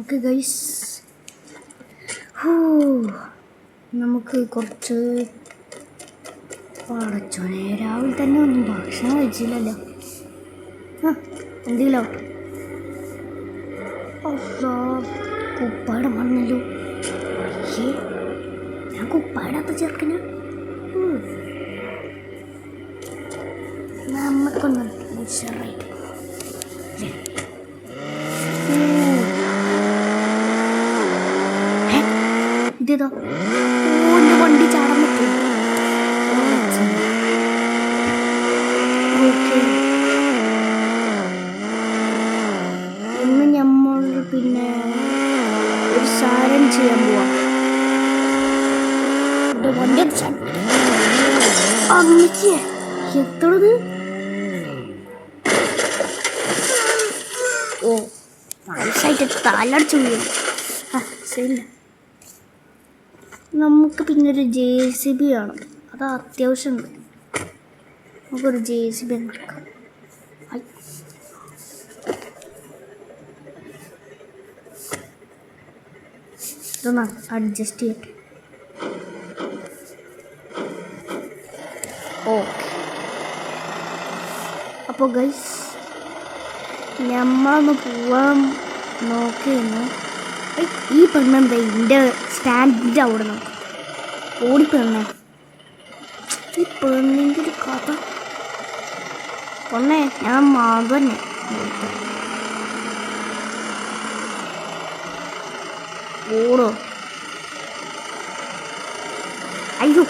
Okay guys, നമുക്ക് കുറച്ച് പടച്ചോനെ രാവിലെ തന്നെ ഒന്നും ഭക്ഷണം കഴിച്ചില്ലല്ലോ. എന്തെങ്കിലോ കുപ്പാടം വന്നല്ലോ. അയ്യേ, ഞാൻ കുപ്പാടാത്ത ചെറുക്കന. നമുക്കൊന്നും ഉഷാറായിട്ട് ഇതേതോ ഓൻ്റെ വണ്ടി ചാടാൻ പറ്റും. ഓക്കെ, ഇന്ന് നമ്മൾ പിന്നെ ഒരു സാരം ചെയ്യാൻ പോവാം. വണ്ടി അമ്മച്ചിയെ എത്രത്? ഓ, നൈസായിട്ട് തലടിച്ചു വീഴും. ശരി, നമുക്ക് പിന്നെ ഒരു JCB വേണം. അത് അത്യാവശ്യമുണ്ട്. നമുക്കൊരു JCB എടുക്കാം. ഇതൊന്ന് അഡ്ജസ്റ്റ് ചെയ്യട്ടെ. ഓക്കെ, അപ്പോൾ ഗൈസ് നമ്മളൊന്ന് പോവാൻ നോക്കിയിരുന്നു. ഈ പെണ്ണെന്താ എൻ്റെ സ്റ്റാൻഡിൻ്റെ അവിടെ നോക്കാം. ഓടിപ്പെണ്ണ, ഈ പെണ്ണിൻ്റെ ഒരു കഥ പൊണ്ണേ. ഞാൻ മകനെ ഓടോ. അയ്യോ,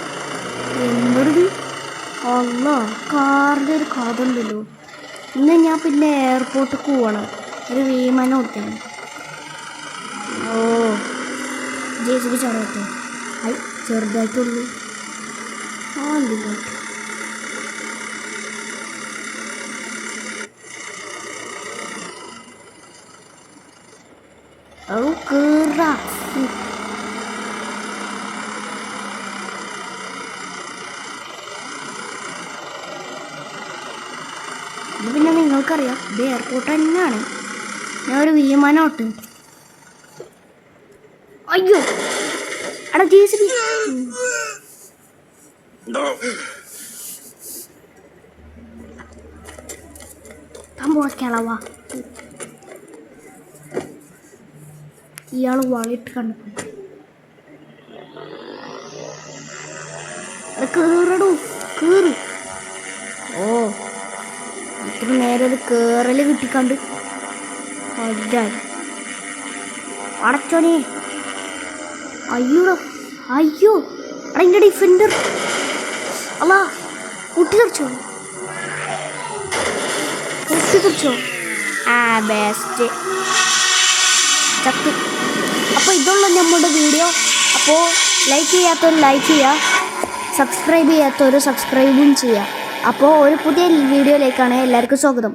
എന്നോട് അല്ല, കാറിൻ്റെ ഒരു കഥ ഉണ്ടല്ലോ. ഇന്ന് ഞാൻ പിന്നെ എയർപോർട്ടിൽ പോവാണ്. ഒരു വിമാനം ഓടിക്കണം. ഓ, JCB ചാടട്ടെ. ചെറുതായിട്ടുള്ളൂ. കേറാ. ഇത് പിന്നെ നിങ്ങൾക്കറിയാം, ഇത് എയർപോർട്ട് തന്നെയാണ്. ഞാൻ ഒരു വിമാനം ഓട്ട്. അയ്യോ, എടാ JCB കിളവാ. ഇയാൾ വാളിട്ട് കണ്ടു. കേറടോ, കേറ്. ഓ, ഇത്ര നേരം ഒരു കേറല് കിട്ടിക്കണ്ട്. അടച്ചോനെ. അയ്യോടോ, അയ്യോ, എടാ എൻ്റെ ഡിഫൻഡർ. അല്ല, കുട്ടി തെറിച്ചോ, കുട്ടി തെറിച്ചോ. ബെസ്റ്റ് ചത്തു. അപ്പോൾ ഇതുള്ള നമ്മുടെ വീഡിയോ. അപ്പോൾ ലൈക്ക് ചെയ്യാത്തവർ ലൈക്ക് ചെയ്യുക, സബ്സ്ക്രൈബ് ചെയ്യാത്തവർ സബ്സ്ക്രൈബും ചെയ്യുക. അപ്പോൾ ഒരു പുതിയ വീഡിയോയിലേക്കാണ് എല്ലാവർക്കും സ്വാഗതം.